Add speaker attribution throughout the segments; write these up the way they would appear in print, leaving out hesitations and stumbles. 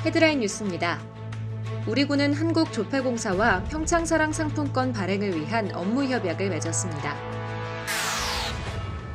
Speaker 1: 헤드라인 뉴스입니다. 우리 군은 한국조폐공사와 평창사랑 상품권 발행을 위한 업무 협약을 맺었습니다.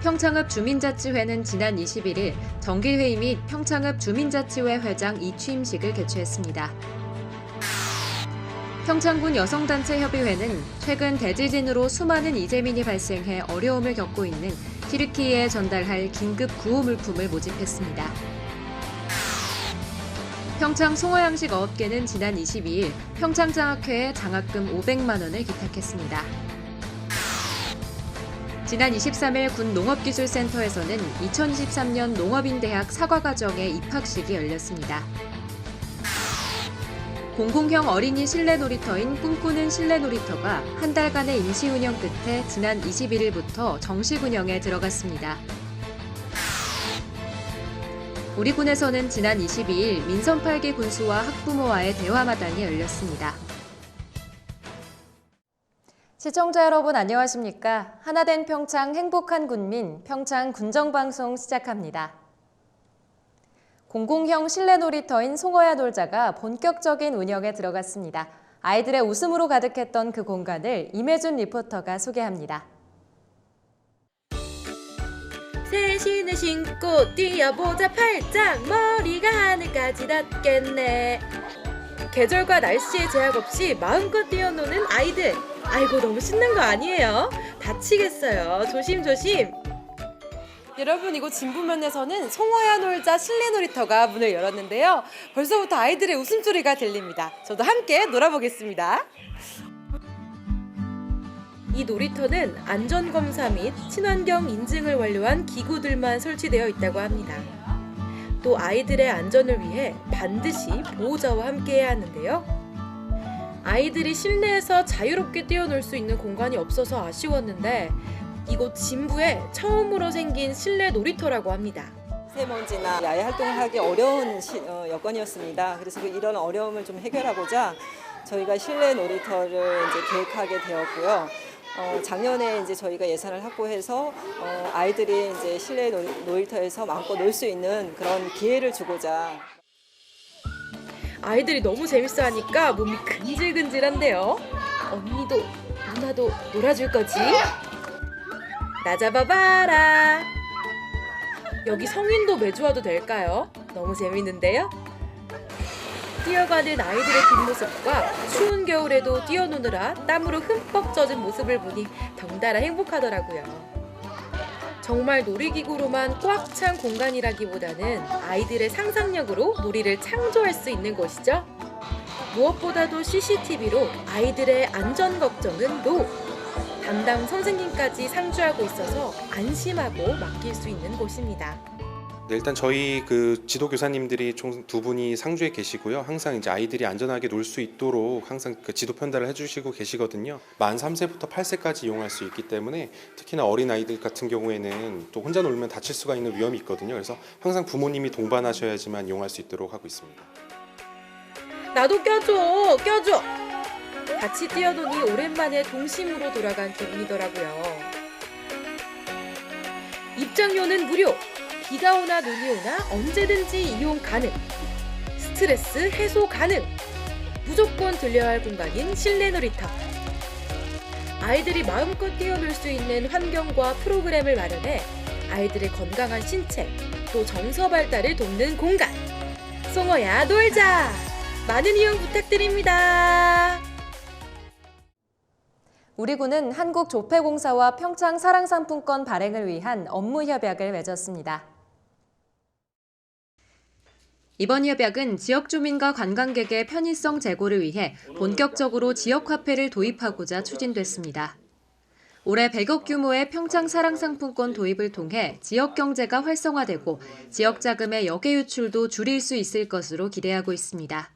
Speaker 1: 평창읍 주민자치회는 지난 21일 정기회의 및 평창읍 주민자치회 회장 이취임식을 개최했습니다. 평창군 여성단체협의회는 최근 대지진으로 수많은 이재민이 발생해 어려움을 겪고 있는 튀르키예에 전달할 긴급 구호 물품을 모집했습니다. 평창 송어양식 어업계는 지난 22일 평창장학회에 장학금 500만 원을 기탁했습니다. 지난 23일 군 농업기술센터에서는 2023년 농업인대학 사과과정의 입학식이 열렸습니다. 공공형 어린이 실내 놀이터인 꿈꾸는 실내 놀이터가 한 달간의 임시 운영 끝에 지난 21일부터 정식 운영에 들어갔습니다. 우리 군에서는 지난 22일 민선 8기 군수와 학부모와의 대화마당이 열렸습니다. 시청자 여러분 안녕하십니까? 하나된 평창 행복한 군민 평창 군정방송 시작합니다. 공공형 실내 놀이터인 송어야 놀자가 본격적인 운영에 들어갔습니다. 아이들의 웃음으로 가득했던 그 공간을 임혜준 리포터가 소개합니다.
Speaker 2: 새 신을 신고 뛰어보자 팔짱 머리가 하늘까지 닿겠네. 계절과 날씨에 제약 없이 마음껏 뛰어노는 아이들. 아이고 너무 신난 거 아니에요? 다치겠어요. 조심조심. 여러분 이곳 진부면에서는 송어야 놀자 실내 놀이터가 문을 열었는데요. 벌써부터 아이들의 웃음소리가 들립니다. 저도 함께 놀아보겠습니다. 이 놀이터는 안전검사 및 친환경 인증을 완료한 기구들만 설치되어 있다고 합니다. 또 아이들의 안전을 위해 반드시 보호자와 함께 해야 하는데요. 아이들이 실내에서 자유롭게 뛰어놀 수 있는 공간이 없어서 아쉬웠는데 이곳 진부에 처음으로 생긴 실내 놀이터라고 합니다.
Speaker 3: 미세먼지나 야외 활동을 하기 어려운 여건이었습니다. 그래서 이런 어려움을 좀 해결하고자 저희가 실내 놀이터를 이제 계획하게 되었고요. 작년에 이제 저희가 예산을 확보해서 아이들이 이제 실내 놀이터에서 마음껏 놀 수 있는 그런 기회를 주고자.
Speaker 2: 아이들이 너무 재밌어하니까 몸이 근질근질한데요. 언니도 누나도 놀아줄 거지? 나 잡아봐라. 여기 성인도 매주 와도 될까요? 너무 재밌는데요? 뛰어가는 아이들의 뒷모습과 추운 겨울에도 뛰어노느라 땀으로 흠뻑 젖은 모습을 보니 덩달아 행복하더라고요. 정말 놀이기구로만 꽉 찬 공간이라기보다는 아이들의 상상력으로 놀이를 창조할 수 있는 곳이죠. 무엇보다도 CCTV로 아이들의 안전 걱정은 노! 담당 선생님까지 상주하고 있어서 안심하고 맡길 수 있는 곳입니다.
Speaker 4: 네, 일단 저희 그 지도교사님들이 총 2분이 상주에 계시고요. 항상 이제 아이들이 안전하게 놀 수 있도록 항상 그 지도 편달을 해주시고 계시거든요. 만 3세부터 8세까지 이용할 수 있기 때문에 특히나 어린 아이들 같은 경우에는 또 혼자 놀면 다칠 수가 있는 위험이 있거든요. 그래서 항상 부모님이 동반하셔야지만 이용할 수 있도록 하고 있습니다.
Speaker 2: 나도 껴줘. 같이 뛰어노니 오랜만에 동심으로 돌아간 기분이더라고요. 입장료는 무료. 비가 오나 눈이 오나 언제든지 이용 가능. 스트레스 해소 가능. 무조건 들려야 할 공간인 실내 놀이터. 아이들이 마음껏 뛰어놀 수 있는 환경과 프로그램을 마련해 아이들의 건강한 신체, 또 정서 발달을 돕는 공간. 송어야 놀자. 많은 이용 부탁드립니다.
Speaker 1: 우리 군은 한국조폐공사와 평창사랑상품권 발행을 위한 업무 협약을 맺었습니다. 이번 협약은 지역 주민과 관광객의 편의성 제고를 위해 본격적으로 지역화폐를 도입하고자 추진됐습니다. 올해 100억 규모의 평창사랑상품권 도입을 통해 지역 경제가 활성화되고 지역 자금의 역외 유출도 줄일 수 있을 것으로 기대하고 있습니다.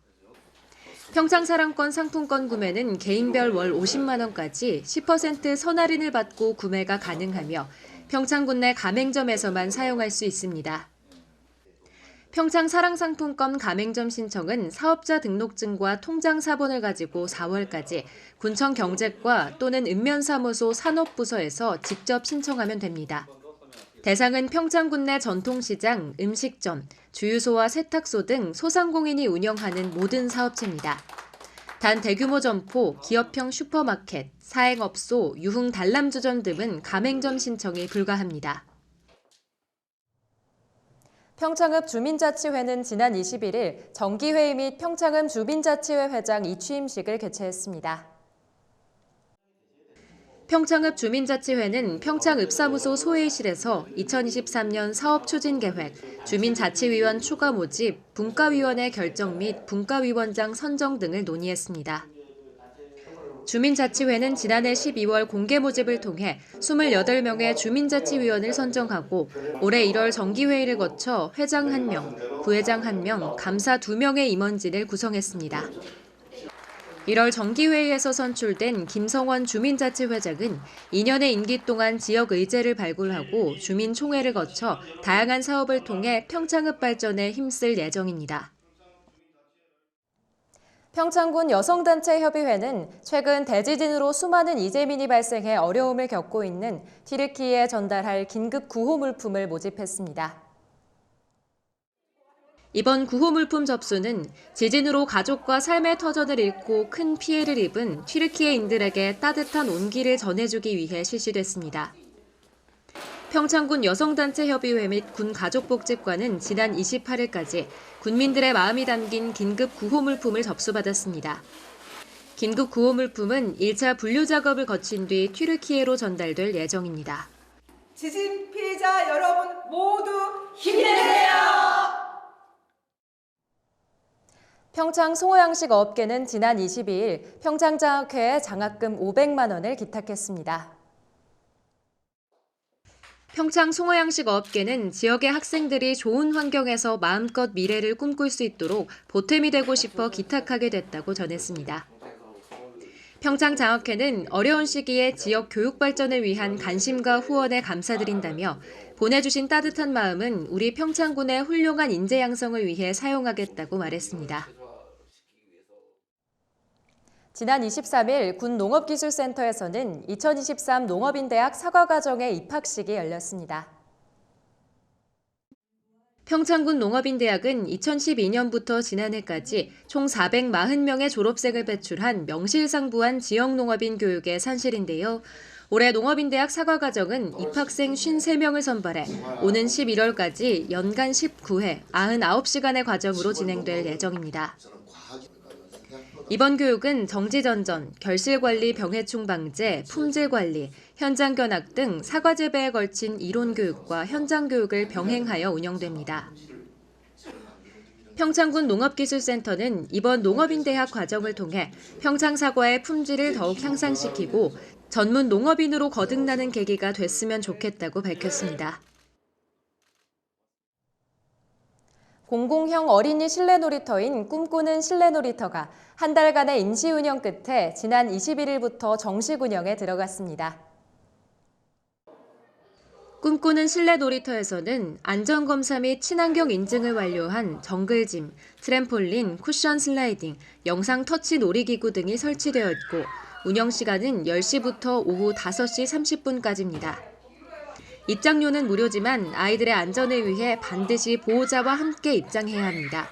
Speaker 1: 평창사랑권 상품권 구매는 개인별 월 50만 원까지 10% 선할인을 받고 구매가 가능하며 평창군 내 가맹점에서만 사용할 수 있습니다. 평창사랑상품권 가맹점 신청은 사업자 등록증과 통장 사본을 가지고 4월까지 군청 경제과 또는 읍면사무소 산업부서에서 직접 신청하면 됩니다. 대상은 평창군 내 전통시장, 음식점, 주유소와 세탁소 등 소상공인이 운영하는 모든 사업체입니다. 단 대규모 점포, 기업형 슈퍼마켓, 사행업소, 유흥 단람주점 등은 가맹점 신청이 불가합니다. 평창읍 주민자치회는 지난 21일 정기회의 및 평창읍 주민자치회 회장 이취임식을 개최했습니다. 평창읍 주민자치회는 평창읍사무소 소회의실에서 2023년 사업추진계획, 주민자치위원 추가 모집, 분과위원회 결정 및 분과위원장 선정 등을 논의했습니다. 주민자치회는 지난해 12월 공개 모집을 통해 28명의 주민자치위원을 선정하고 올해 1월 정기회의를 거쳐 회장 1명, 부회장 1명, 감사 2명의 임원진을 구성했습니다. 1월 정기회의에서 선출된 김성원 주민자치회장은 2년의 임기 동안 지역 의제를 발굴하고 주민총회를 거쳐 다양한 사업을 통해 평창읍 발전에 힘쓸 예정입니다. 평창군 여성단체협의회는 최근 대지진으로 수많은 이재민이 발생해 어려움을 겪고 있는 튀르키예에 전달할 긴급 구호 물품을 모집했습니다. 이번 구호 물품 접수는 지진으로 가족과 삶의 터전을 잃고 큰 피해를 입은 튀르키예인들에게 따뜻한 온기를 전해주기 위해 실시됐습니다. 평창군 여성단체협의회 및 군가족복지관은 지난 28일까지 군민들의 마음이 담긴 긴급 구호 물품을 접수받았습니다. 긴급 구호 물품은 1차 분류 작업을 거친 뒤 튀르키예로 전달될 예정입니다.
Speaker 5: 지진 피해자 여러분 모두 힘내세요!
Speaker 1: 평창 송어양식 업계는 지난 22일 평창장학회에 장학금 500만 원을 기탁했습니다. 평창 송어양식 업계는 지역의 학생들이 좋은 환경에서 마음껏 미래를 꿈꿀 수 있도록 보탬이 되고 싶어 기탁하게 됐다고 전했습니다. 평창장학회는 어려운 시기에 지역 교육 발전을 위한 관심과 후원에 감사드린다며 보내주신 따뜻한 마음은 우리 평창군의 훌륭한 인재 양성을 위해 사용하겠다고 말했습니다. 지난 23일 군 농업기술센터에서는 2023 농업인대학 사과과정의 입학식이 열렸습니다. 평창군 농업인대학은 2012년부터 지난해까지 총 440명의 졸업생을 배출한 명실상부한 지역농업인 교육의 산실인데요. 올해 농업인대학 사과과정은 입학생 53명을 선발해 오는 11월까지 연간 19회 99시간의 과정으로 진행될 예정입니다. 이번 교육은 정지전전, 결실관리 병해충 방제, 품질관리, 현장 견학 등 사과 재배에 걸친 이론 교육과 현장 교육을 병행하여 운영됩니다. 평창군 농업기술센터는 이번 농업인대학 과정을 통해 평창 사과의 품질을 더욱 향상시키고 전문 농업인으로 거듭나는 계기가 됐으면 좋겠다고 밝혔습니다. 공공형 어린이 실내 놀이터인 꿈꾸는 실내 놀이터가 한 달간의 임시 운영 끝에 지난 21일부터 정식 운영에 들어갔습니다. 꿈꾸는 실내 놀이터에서는 안전검사 및 친환경 인증을 완료한 정글짐, 트램폴린, 쿠션 슬라이딩, 영상 터치 놀이기구 등이 설치되어 있고 운영 시간은 10시부터 오후 5시 30분까지입니다. 입장료는 무료지만 아이들의 안전을 위해 반드시 보호자와 함께 입장해야 합니다.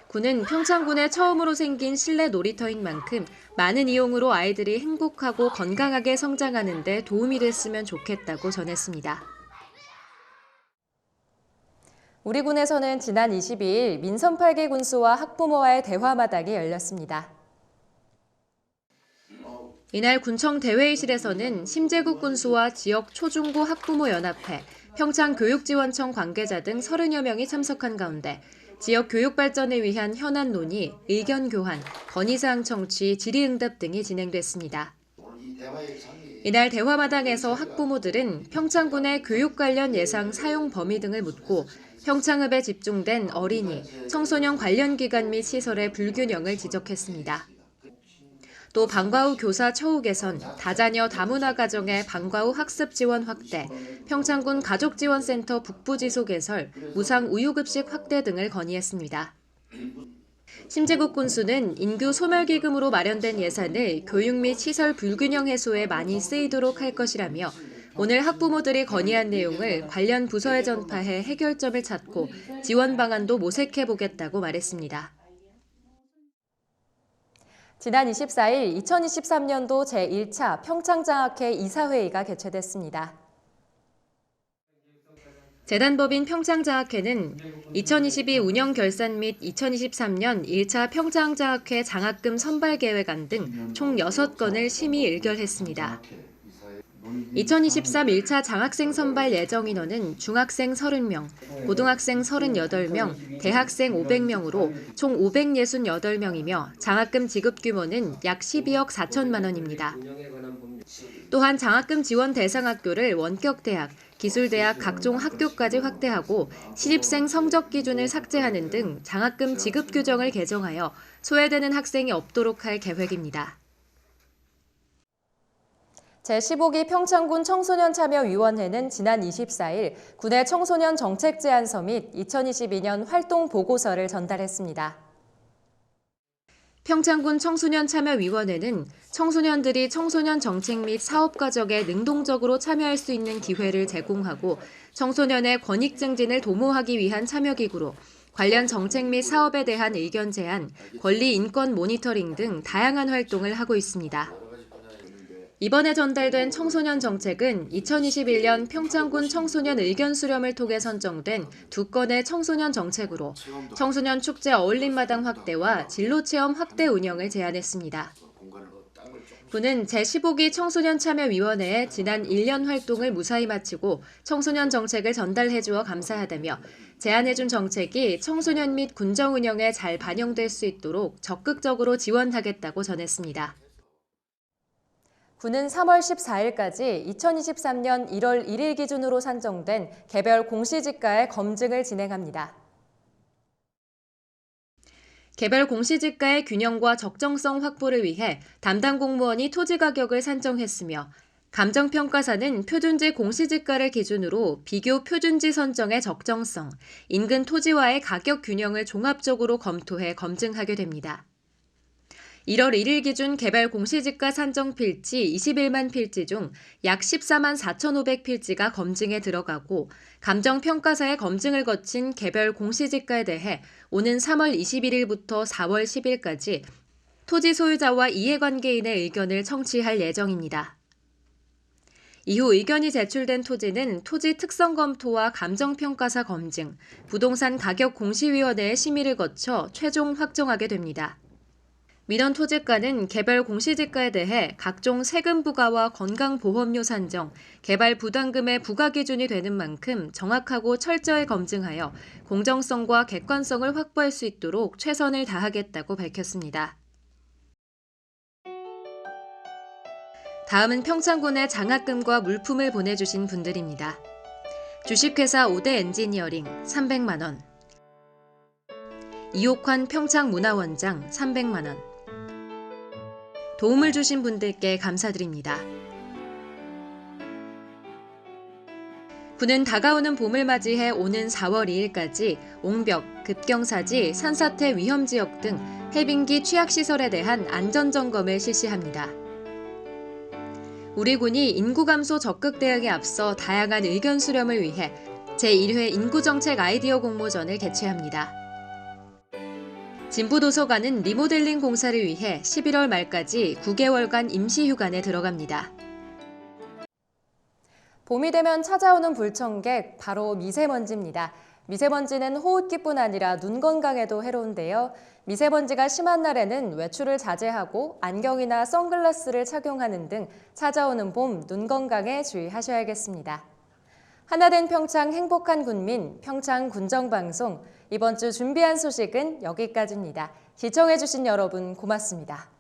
Speaker 1: 군은 평창군에 처음으로 생긴 실내 놀이터인 만큼 많은 이용으로 아이들이 행복하고 건강하게 성장하는 데 도움이 됐으면 좋겠다고 전했습니다. 우리 군에서는 지난 22일 민선 8기 군수와 학부모와의 대화마당이 열렸습니다. 이날 군청 대회의실에서는 심재국 군수와 지역 초중고 학부모 연합회, 평창교육지원청 관계자 등 30여 명이 참석한 가운데 지역 교육 발전을 위한 현안 논의, 의견 교환, 건의사항 청취, 질의응답 등이 진행됐습니다. 이날 대화마당에서 학부모들은 평창군의 교육 관련 예상 사용 범위 등을 묻고 평창읍에 집중된 어린이, 청소년 관련 기관 및 시설의 불균형을 지적했습니다. 또 방과 후 교사 처우 개선, 다자녀 다문화 가정의 방과 후 학습 지원 확대, 평창군 가족지원센터 북부지소 개설, 무상 우유급식 확대 등을 건의했습니다. 심재국 군수는 인구 소멸기금으로 마련된 예산을 교육 및 시설 불균형 해소에 많이 쓰이도록 할 것이라며 오늘 학부모들이 건의한 내용을 관련 부서에 전파해 해결점을 찾고 지원 방안도 모색해보겠다고 말했습니다. 지난 24일 2023년도 제1차 평창장학회 이사회의가 개최됐습니다. 재단법인 평창장학회는 2022 운영 결산 및 2023년 1차 평창장학회 장학금 선발 계획안 등 총 6건을 심의 의결했습니다. 2023 1차 장학생 선발 예정 인원은 중학생 30명, 고등학생 38명, 대학생 500명으로 총 568명이며 장학금 지급 규모는 약 12억 4천만 원입니다. 또한 장학금 지원 대상 학교를 원격대학, 기술대학 각종 학교까지 확대하고 신입생 성적 기준을 삭제하는 등 장학금 지급 규정을 개정하여 소외되는 학생이 없도록 할 계획입니다. 제15기 평창군 청소년참여위원회는 지난 24일 군의 청소년 정책 제안서 및 2022년 활동 보고서를 전달했습니다. 평창군 청소년참여위원회는 청소년들이 청소년 정책 및 사업 과정에 능동적으로 참여할 수 있는 기회를 제공하고 청소년의 권익 증진을 도모하기 위한 참여기구로 관련 정책 및 사업에 대한 의견 제안, 권리 인권 모니터링 등 다양한 활동을 하고 있습니다. 이번에 전달된 청소년 정책은 2021년 평창군 청소년 의견 수렴을 통해 선정된 2건의 청소년 정책으로 청소년 축제 어울림마당 확대와 진로체험 확대 운영을 제안했습니다. 군은 제15기 청소년참여위원회에 지난 1년 활동을 무사히 마치고 청소년 정책을 전달해주어 감사하다며 제안해준 정책이 청소년 및 군정 운영에 잘 반영될 수 있도록 적극적으로 지원하겠다고 전했습니다. 군은 3월 14일까지 2023년 1월 1일 기준으로 산정된 개별 공시지가의 검증을 진행합니다. 개별 공시지가의 균형과 적정성 확보를 위해 담당 공무원이 토지 가격을 산정했으며 감정평가사는 표준지 공시지가를 기준으로 비교 표준지 선정의 적정성, 인근 토지와의 가격 균형을 종합적으로 검토해 검증하게 됩니다. 1월 1일 기준 개별 공시지가 산정 필지 21만 필지 중 약 14만 4,500필지가 검증에 들어가고 감정평가사의 검증을 거친 개별 공시지가에 대해 오는 3월 21일부터 4월 10일까지 토지 소유자와 이해관계인의 의견을 청취할 예정입니다. 이후 의견이 제출된 토지는 토지 특성 검토와 감정평가사 검증, 부동산 가격 공시위원회의 심의를 거쳐 최종 확정하게 됩니다. 민원 토지가는 개별 공시지가에 대해 각종 세금 부과와 건강보험료 산정, 개발 부담금의 부과 기준이 되는 만큼 정확하고 철저히 검증하여 공정성과 객관성을 확보할 수 있도록 최선을 다하겠다고 밝혔습니다. 다음은 평창군에 장학금과 물품을 보내주신 분들입니다. 주식회사 5대 엔지니어링 300만 원, 이옥환 평창문화원장 300만 원, 도움을 주신 분들께 감사드립니다. 군은 다가오는 봄을 맞이해 오는 4월 2일까지 옹벽, 급경사지, 산사태 위험지역 등 해빙기 취약시설에 대한 안전점검을 실시합니다. 우리 군이 인구 감소 적극 대응에 앞서 다양한 의견 수렴을 위해 제1회 인구정책 아이디어 공모전을 개최합니다. 진부도서관은 리모델링 공사를 위해 11월 말까지 9개월간 임시휴관에 들어갑니다. 봄이 되면 찾아오는 불청객, 바로 미세먼지입니다. 미세먼지는 호흡기뿐 아니라 눈 건강에도 해로운데요. 미세먼지가 심한 날에는 외출을 자제하고 안경이나 선글라스를 착용하는 등 찾아오는 봄 눈 건강에 주의하셔야겠습니다. 하나된 평창 행복한 군민, 평창 군정방송. 이번 주 준비한 소식은 여기까지입니다. 시청해주신 여러분 고맙습니다.